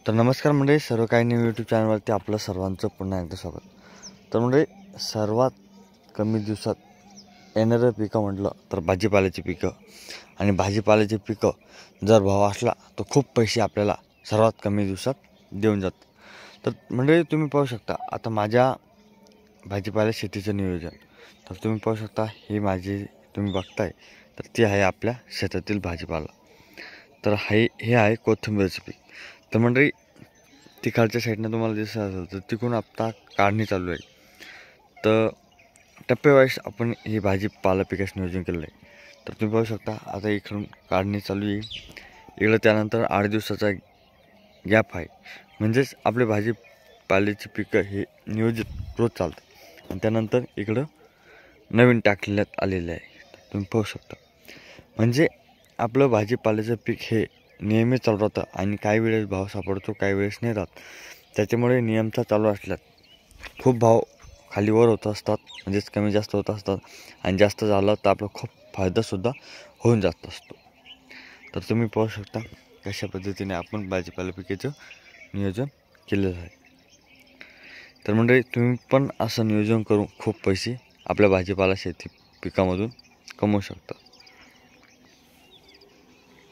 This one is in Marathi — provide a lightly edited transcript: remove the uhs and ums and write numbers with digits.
तर नमस्कार मंडळी, सर्व काही न्यू यूट्यूब चॅनलवरती आपलं सर्वांचं पुन्हा एकदा स्वागत. तर मंडळी, सर्वात कमी दिवसात येणारं पिकं म्हटलं तर भाजीपाल्याची पिकं. आणि भाजीपाल्याची पिकं जर भाव असला तर खूप पैसे आपल्याला सर्वात कमी दिवसात देऊन जातात. तर मंडळी, तुम्ही पाहू शकता आता माझ्या भाजीपाल्या शेतीचं नियोजन. तर तुम्ही पाहू शकता ही माझी तुम्ही बघताय तर ती आहे आपल्या शेतातील भाजीपाला. तर हे आहे कोथिंबीरचं पीक. तर मंडळी, तिकडच्या साईडनं तुम्हाला दिसत असेल तर तिकडून आता काढणी चालू आहे. तर टप्पेवाईज आपण ही भाजीपाला पिकाचं नियोजन केलेलं आहे. तर तुम्ही पाहू शकता आता इकडून काढणी चालू आहे. इकडं त्यानंतर 8 दिवसाचा गॅप आहे. म्हणजेच आपले भाजीपाल्याची पिकं हे नियोजित रोज चालतं. आणि त्यानंतर इकडं नवीन टाकण्यात आलेलं आहे. तुम्ही पाहू शकता म्हणजे आपलं भाजीपाल्याचं पीक हे नेहमी चालू राहतं. आणि काही वेळेस भाव सापडतो, काही वेळेस नाही राहत. त्याच्यामुळे नियमचा चालू असल्यात खूप भाव खालीवर होत असतात, म्हणजेच कमी जास्त होत असतात. आणि जास्त झालं तर आपला खूप फायदासुद्धा होऊन जात असतो. तर तुम्ही पाहू शकता कशा पद्धतीने आपण भाजीपाला पिकाचं नियोजन केलेलं आहे. तर मंडळी, तुम्ही पण असं नियोजन करून खूप पैसे आपल्या भाजीपाला शेती पिकामधून कमवू शकता.